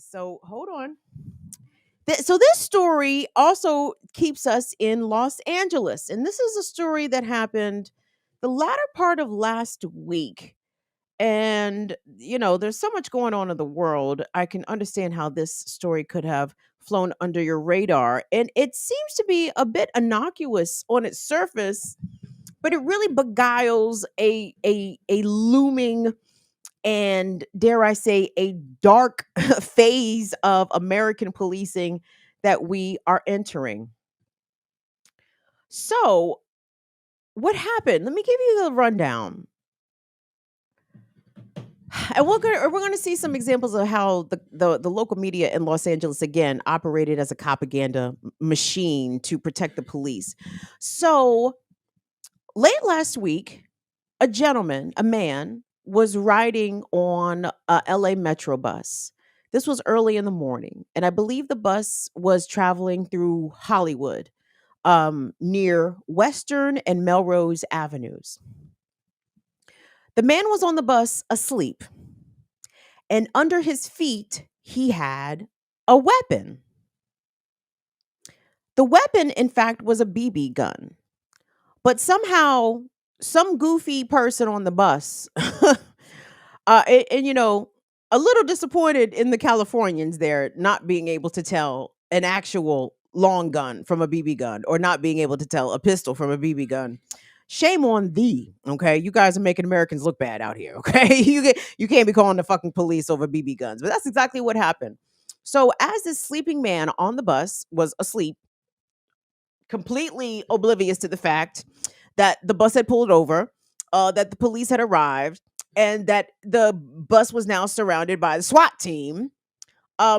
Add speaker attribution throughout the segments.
Speaker 1: guys. So hold on. So this story also keeps us in Los Angeles. And this is a story that happened the latter part of last week. And, there's so much going on in the world. I can understand how this story could have flown under your radar. And it seems to be a bit innocuous on its surface, but it really beguiles a looming and, dare I say, a dark phase of American policing that we are entering. So, what happened? Let me give you the rundown. And we're gonna see some examples of how the local media in Los Angeles again operated as a propaganda machine to protect the police. So late last week, a man, was riding on a LA Metro bus. This was early in the morning, and I believe the bus was traveling through Hollywood, near Western and Melrose Avenues. The man was on the bus asleep, and under his feet, he had a weapon. The weapon, in fact, was a BB gun. But somehow, some goofy person on the bus, a little disappointed in the Californians there not being able to tell an actual long gun from a BB gun, or not being able to tell a pistol from a BB gun. Shame on thee, okay? You guys are making Americans look bad out here, okay? You can't be calling the fucking police over BB guns. But that's exactly what happened. So as this sleeping man on the bus was asleep, completely oblivious to the fact that the bus had pulled over, that the police had arrived, and that the bus was now surrounded by the SWAT team,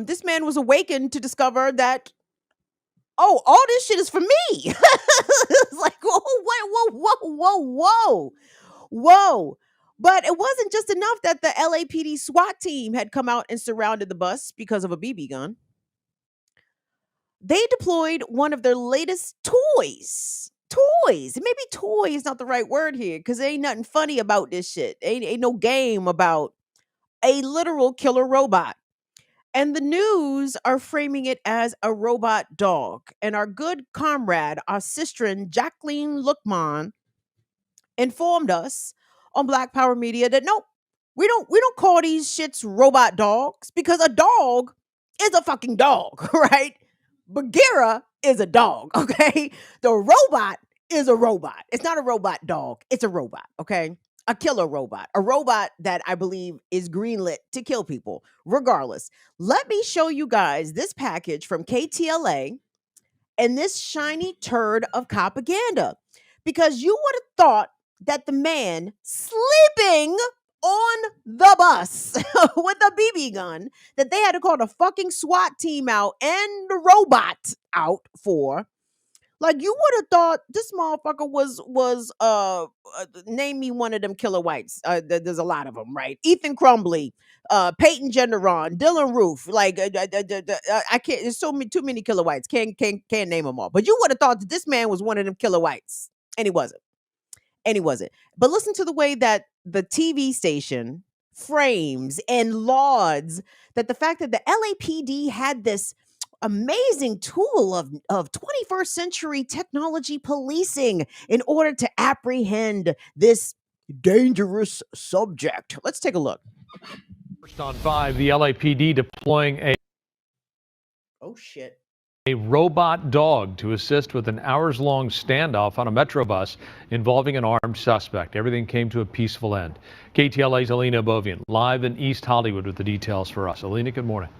Speaker 1: this man was awakened to discover that, oh, all this shit is for me. It's like, whoa. But it wasn't just enough that the LAPD SWAT team had come out and surrounded the bus because of a BB gun. They deployed one of their latest toys. Maybe toy is not the right word here, because there ain't nothing funny about this shit. Ain't no game about a literal killer robot. And the news are framing it as a robot dog. And our good comrade, our sister Jacqueline Lookman, informed us on Black Power Media that nope, we don't call these shits robot dogs, because a dog is a fucking dog, right? Bagheera is a dog, okay? The robot is a robot. It's not a robot dog. It's a robot, okay? A killer robot. A robot that I believe is greenlit to kill people. Regardless, let me show you guys this package from KTLA and this shiny turd of propaganda. Because you would have thought that the man sleeping on the bus with a BB gun that they had to call the fucking SWAT team out and the robot out for. Like, you would have thought this motherfucker was name me one of them killer whites. There's a lot of them, right? Ethan Crumbly, Peyton Genderon, Dylan Roof. Like, I can't. There's too many killer whites. Can't name them all. But you would have thought that this man was one of them killer whites, and he wasn't. But listen to the way that the TV station frames and lauds that the fact that the LAPD had this amazing tool of 21st century technology policing in order to apprehend this dangerous subject. Let's take a look.
Speaker 2: First on 5, the LAPD deploying a robot dog to assist with an hours-long standoff on a Metro bus involving an armed suspect. Everything came to a peaceful end. KTLA's Alina Bovian live in East Hollywood with the details for us. Alina, good morning.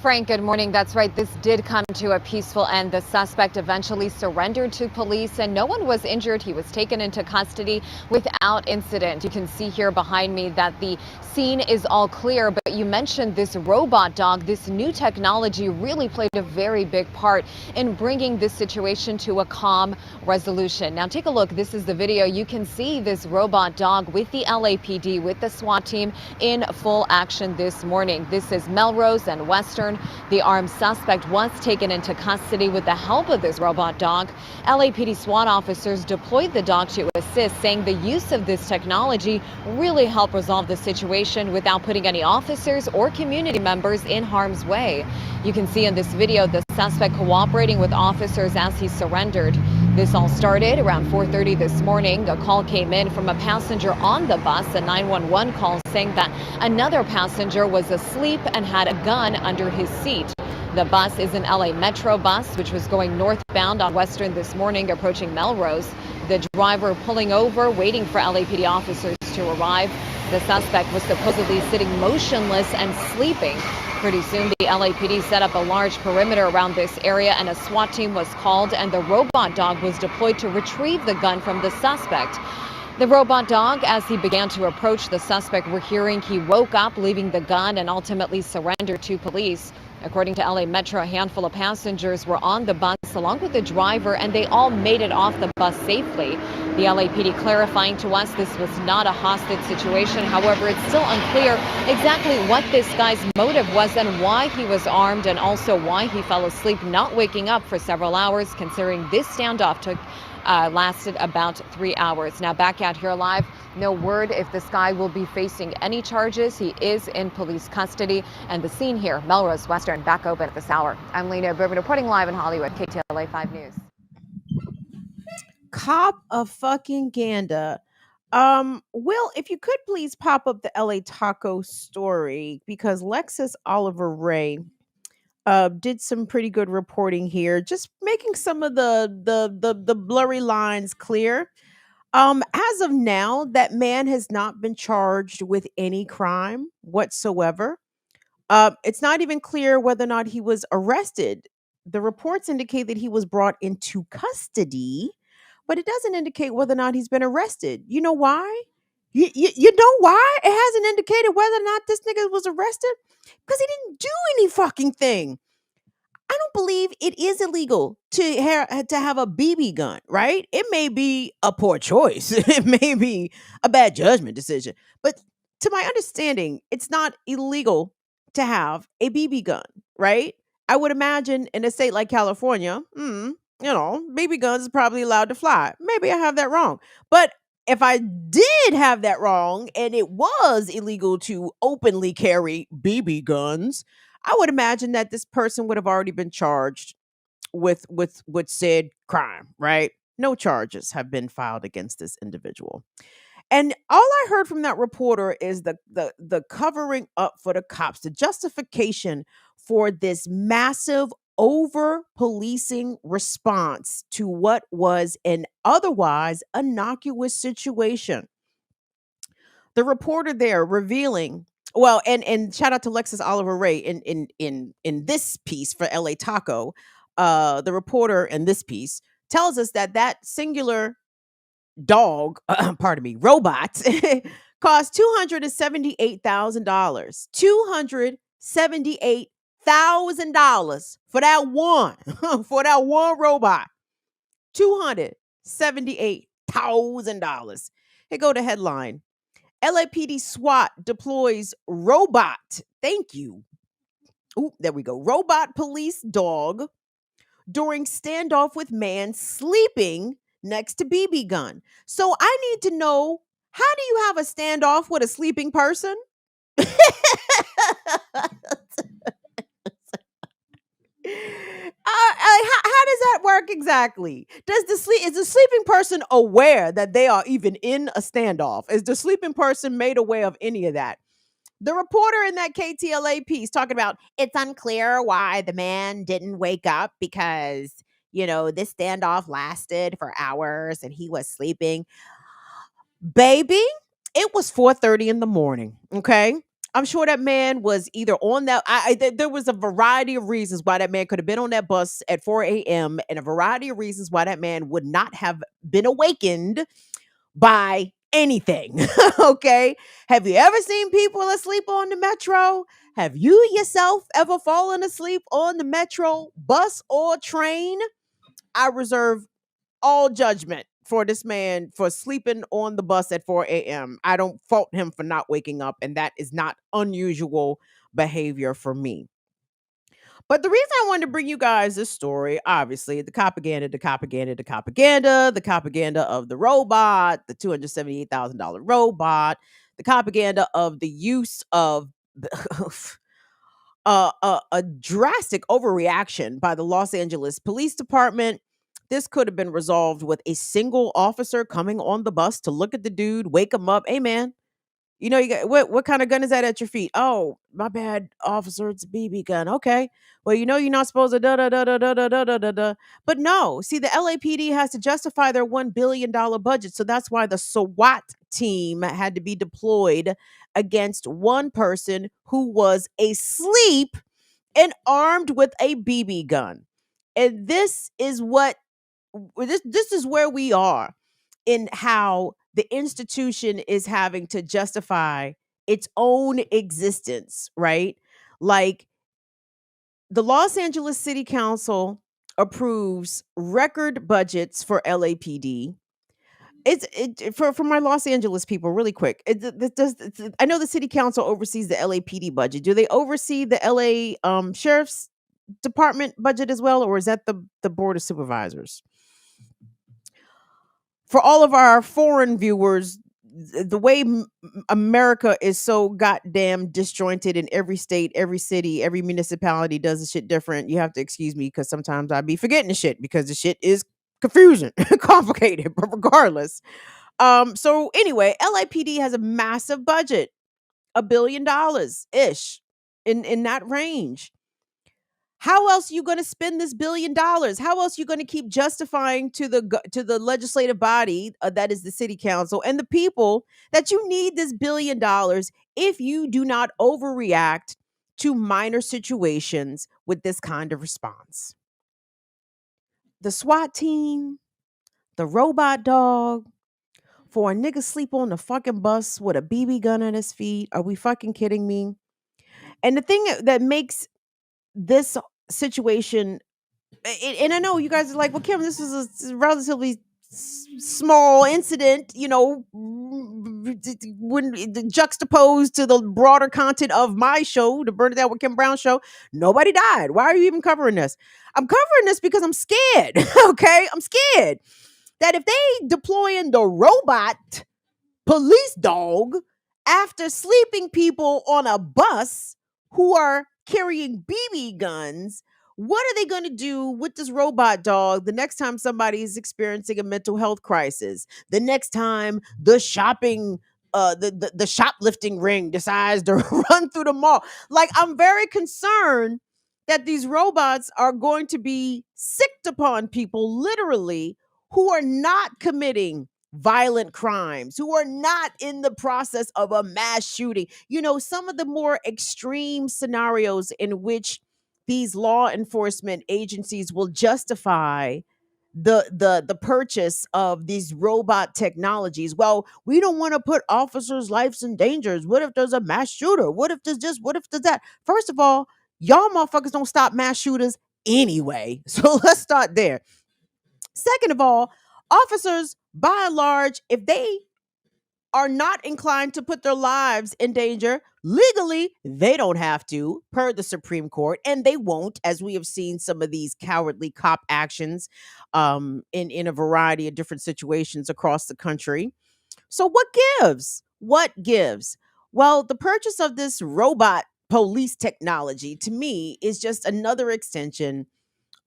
Speaker 3: Frank, good morning. That's right. This did come to a peaceful end. The suspect eventually surrendered to police and no one was injured. He was taken into custody without incident. You can see here behind me that the scene is all clear, but you mentioned this robot dog. This new technology really played a very big part in bringing this situation to a calm resolution. Now take a look. This is the video. You can see this robot dog with the LAPD, with the SWAT team in full action this morning. This is Melrose and Western return. The armed suspect was taken into custody with the help of this robot dog. LAPD SWAT officers deployed the dog to assist, saying the use of this technology really helped resolve the situation without putting any officers or community members in harm's way. You can see in this video the suspect cooperating with officers as he surrendered. This all started around 4:30 this morning. A call came in from a passenger on the bus, a 911 call saying that another passenger was asleep and had a gun under his seat. The bus is an LA Metro bus, which was going northbound on Western this morning, approaching Melrose. The driver pulling over, waiting for LAPD officers to arrive. The suspect was supposedly sitting motionless and sleeping. Pretty soon, the LAPD set up a large perimeter around this area, and a SWAT team was called, and the robot dog was deployed to retrieve the gun from the suspect. The robot dog, as he began to approach the suspect, we're hearing he woke up, leaving the gun, and ultimately surrendered to police. According to LA Metro, a handful of passengers were on the bus along with the driver, and they all made it off the bus safely. The LAPD clarifying to us this was not a hostage situation. However, it's still unclear exactly what this guy's motive was and why he was armed, and also why he fell asleep, not waking up for several hours, considering this standoff lasted about 3 hours. Now back out here live, no word if this guy will be facing any charges. He is in police custody, and the scene here, Melrose Western, back open at this hour. I'm Lena Bourbon reporting live in Hollywood, KTLA 5 News.
Speaker 1: Cop of fucking Ganda. Will, if you could please pop up the LA Taco story, because Lexus Oliver Ray did some pretty good reporting here, just making some of the blurry lines clear. As of now, that man has not been charged with any crime whatsoever. It's not even clear whether or not he was arrested. The reports indicate that he was brought into custody, but it doesn't indicate whether or not he's been arrested. You know why? You know why it hasn't indicated whether or not this nigga was arrested? Because he didn't do any fucking thing. I don't believe it is illegal to have a BB gun, right? It may be a poor choice. It may be a bad judgment decision. But to my understanding, it's not illegal to have a BB gun, right? I would imagine in a state like California, BB guns is probably allowed to fly. Maybe I have that wrong. But if I did have that wrong and it was illegal to openly carry BB guns, I would imagine that this person would have already been charged with said crime, right? No charges have been filed against this individual. And all I heard from that reporter is the covering up for the cops, the justification for this massive over policing response to what was an otherwise innocuous situation. The reporter there revealing, well, and shout out to Lexus Oliver Ray in this piece for LA Taco. The reporter in this piece tells us that singular dog, pardon me, robot cost $278,000. $278,000 for that one, for that one robot. $278,000. Here go the headline. LAPD SWAT deploys robot. Thank you. Ooh, there we go. Robot police dog during standoff with man sleeping next to BB gun. So I need to know, how do you have a standoff with a sleeping person? How does that work exactly? Is the sleeping person aware that they are even in a standoff? Is the sleeping person made aware of any of that? The reporter in that KTLA piece talking about it's unclear why the man didn't wake up because, this standoff lasted for hours and he was sleeping. Baby, it was 4:30 in the morning, okay? I'm sure that man was either on that. There was a variety of reasons why that man could have been on that bus at 4 a.m. and a variety of reasons why that man would not have been awakened by anything. Okay. Have you ever seen people asleep on the metro? Have you yourself ever fallen asleep on the metro, bus, or train? I reserve all judgment for this man for sleeping on the bus at 4 a.m. I don't fault him for not waking up, and that is not unusual behavior for me. But the reason I wanted to bring you guys this story, obviously, the propaganda of the robot, the $278,000 robot, the propaganda of the use of a drastic overreaction by the Los Angeles Police Department. This could have been resolved with a single officer coming on the bus to look at the dude, wake him up. Hey, man, you got what kind of gun is that at your feet? Oh, my bad, officer. It's a BB gun. Okay. Well, you're not supposed to da da da da da da da da da da. But no, see, the LAPD has to justify their $1 billion budget. So that's why the SWAT team had to be deployed against one person who was asleep and armed with a BB gun. And this is where we are in how the institution is having to justify its own existence, right? Like the Los Angeles City Council approves record budgets for LAPD. For my Los Angeles people, really quick. I know the city council oversees the LAPD budget. Do they oversee the LA sheriff's department budget as well, or is that the board of supervisors? For all of our foreign viewers, the way America is so goddamn disjointed in every state, every city, every municipality does the shit different. You have to excuse me because sometimes I be forgetting the shit because the shit is confusing, complicated, but regardless. So anyway, LAPD has a massive budget, $1 billion ish, in that range. How else are you going to spend this $1 billion? How else are you going to keep justifying to the legislative body, that is the city council, and the people, that you need this $1 billion if you do not overreact to minor situations with this kind of response? The SWAT team, the robot dog, for a nigga sleep on the fucking bus with a BB gun at his feet. Are we fucking kidding me? And the thing that makes this situation, and I know you guys are like, well, Kim, this is a relatively small incident, when juxtaposed to the broader content of my show, the Burn It Down with Kim Brown show. Nobody died. Why are you even covering this? I'm covering this because I'm scared. Okay, I'm scared that if they deploying the robot police dog after sleeping people on a bus who are carrying BB guns, what are they going to do with this robot dog the next time somebody is experiencing a mental health crisis? The next time the shoplifting ring decides to run through the mall? Like, I'm very concerned that these robots are going to be sicked upon people, literally, who are not committing violent crimes, who are not in the process of a mass shooting. Some of the more extreme scenarios in which these law enforcement agencies will justify the purchase of these robot technologies. Well, we don't want to put officers' lives in danger. What if there's a mass shooter? What if there's this? What if there's that? First of all, y'all motherfuckers don't stop mass shooters anyway. So let's start there. Second of all, officers, by and large, if they are not inclined to put their lives in danger, legally, they don't have to, per the Supreme Court, and they won't, as we have seen some of these cowardly cop actions in a variety of different situations across the country. So what gives? What gives? Well, the purchase of this robot police technology, to me, is just another extension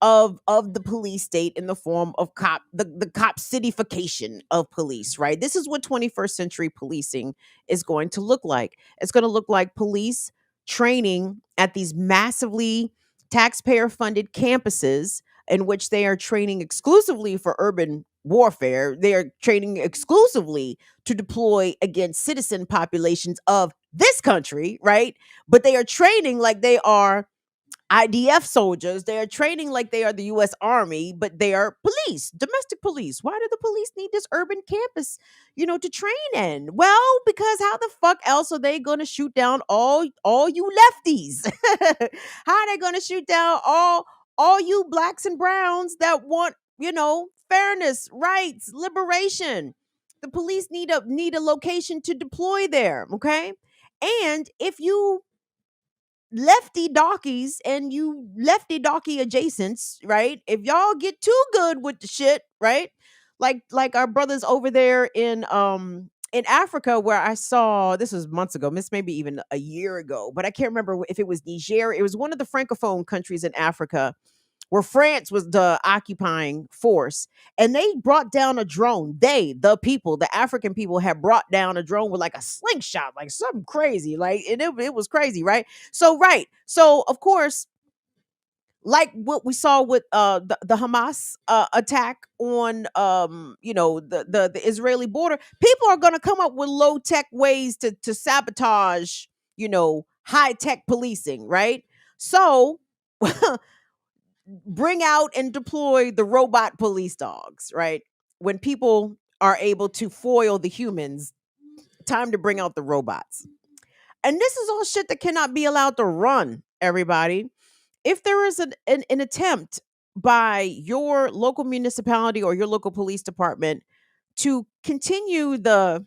Speaker 1: of the police state in the form of the cop cityfication of police, right? This is what 21st century policing is going to look like. It's going to look like police training at these massively taxpayer funded campuses in which they are training exclusively for urban warfare. They are training exclusively to deploy against citizen populations of this country, right? But they are training like they are IDF soldiers. They are training like they are the US Army, but they are police, domestic police. Why do the police need this urban campus, to train in? Well, because how the fuck else are they going to shoot down all you lefties? How are they going to shoot down all you blacks and browns that want, fairness, rights, liberation? The police need a location to deploy there, okay? And if you lefty dockies and you lefty docky adjacents, right? If y'all get too good with the shit, right? Like our brothers over there in Africa, where I saw, this was months ago, this maybe even a year ago, but I can't remember if it was Niger. It was one of the francophone countries in Africa where France was the occupying force, and they brought down a drone. The people, the African people, had brought down a drone with like a slingshot, like something crazy, like it was crazy, right? So right, so of course, like what we saw with the Hamas attack on the Israeli border, people are going to come up with low tech ways to sabotage high tech policing, right? So bring out and deploy the robot police dogs, right? When people are able to foil the humans, time to bring out the robots. And this is all shit that cannot be allowed to run, everybody. If there is an attempt by your local municipality or your local police department to continue the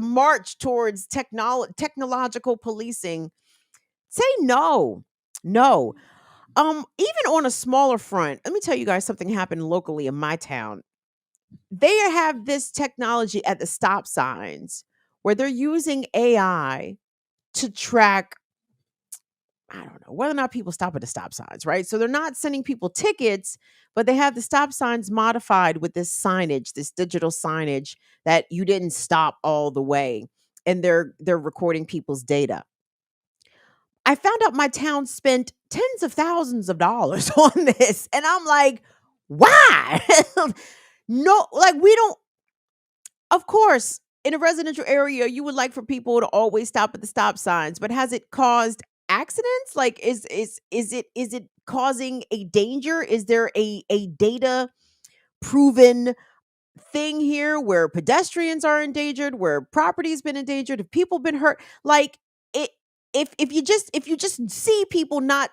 Speaker 1: march towards technological policing, say no. No. Even on a smaller front, let me tell you guys something happened locally in my town. They have this technology at the stop signs where they're using AI to track, I don't know, whether or not people stop at the stop signs, right? So they're not sending people tickets, but they have the stop signs modified with this signage, this digital signage that you didn't stop all the way, and they're recording people's data. I found out my town spent tens of thousands of dollars on this, and I'm like, why? No, like we don't, of course, in a residential area, you would like for people to always stop at the stop signs, but has it caused accidents? Like is it causing a danger? Is there a data proven thing here where pedestrians are endangered, where property's been endangered, if people been hurt? Like it if you just see people not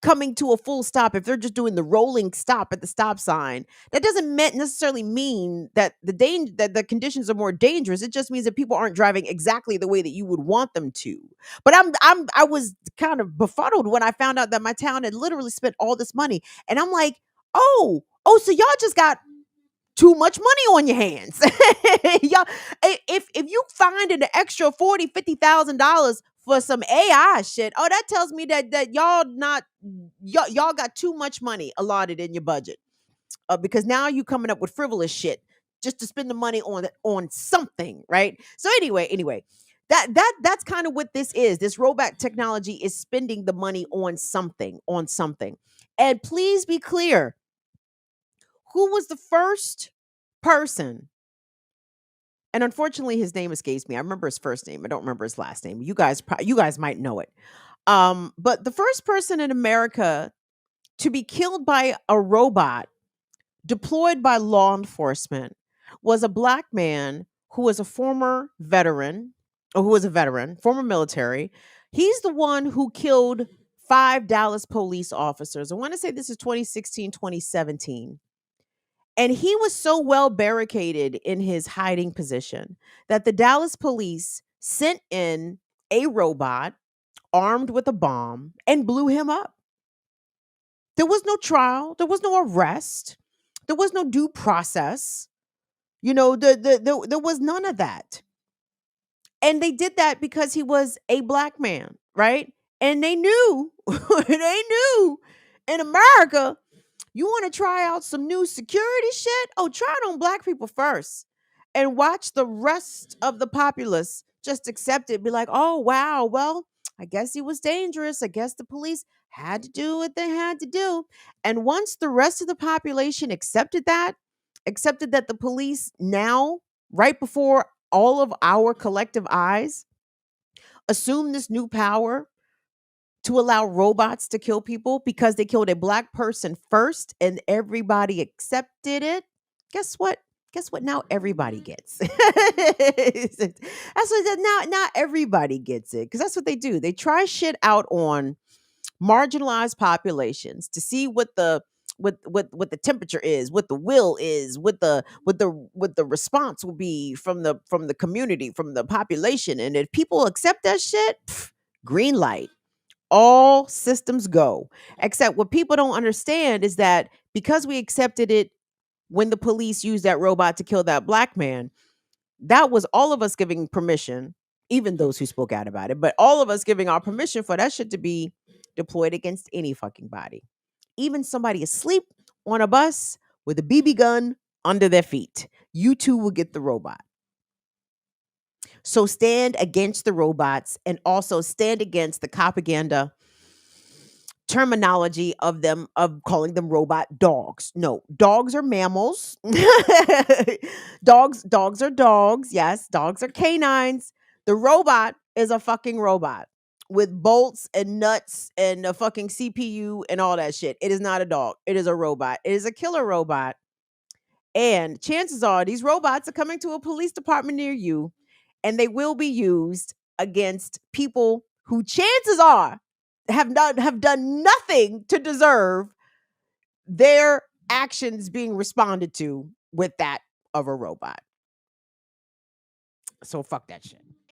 Speaker 1: coming to a full stop, if they're just doing the rolling stop at the stop sign, that doesn't necessarily mean that that the conditions are more dangerous. It just means that people aren't driving exactly the way that you would want them to. But I was kind of befuddled when I found out that my town had literally spent all this money, and I'm like, oh, so y'all just got too much money on your hands. Y'all, if you find an extra 40, $50,000 for some AI shit, oh, that tells me that y'all got too much money allotted in your budget. Because now you coming up with frivolous shit just to spend the money on something, right? So anyway, that's kind of what this is. This robot technology is spending the money on something. And please be clear, who was the first person? And unfortunately, his name escapes me. I remember his first name. I don't remember his last name. You guys might know it. But the first person in America to be killed by a robot deployed by law enforcement was a black man who was a former veteran, or who was a veteran, former military. He's the one who killed 5 Dallas police officers. I want to say this is 2016, 2017. And he was so well barricaded in his hiding position that the Dallas police sent in a robot armed with a bomb and blew him up. There was no trial, there was no arrest, there was no due process. There was none of that. And they did that because he was a black man, right? And they knew, they knew in America, you want to try out some new security shit? Oh, try it on black people first and watch the rest of the populace just accept it. Be like, oh, wow, well, I guess he was dangerous. I guess the police had to do what they had to do. And once the rest of the population accepted that the police now, right before all of our collective eyes, assume this new power to allow robots to kill people because they killed a black person first and everybody accepted it. Guess what? Guess what? Now everybody gets. That's what now everybody gets it, because that's what they do. They try shit out on marginalized populations to see what the what the temperature is, what the will is, what the response will be from the community, from the population. And if people accept that shit, green light. All systems go. Except what people don't understand is that because we accepted it when the police used that robot to kill that black man, that was all of us giving permission, even those who spoke out about it, but all of us giving our permission for that shit to be deployed against any fucking body. Even somebody asleep on a bus with a BB gun under their feet. You too will get the robot. So stand against the robots and also stand against the propaganda terminology of calling them robot dogs. No, dogs are mammals. Dogs are dogs. Yes, dogs are canines. The robot is a fucking robot with bolts and nuts and a fucking CPU and all that shit. It is not a dog. It is a robot. It is a killer robot. And chances are these robots are coming to a police department near you, and they will be used against people who chances are have done nothing to deserve their actions being responded to with that of a robot. So fuck that shit.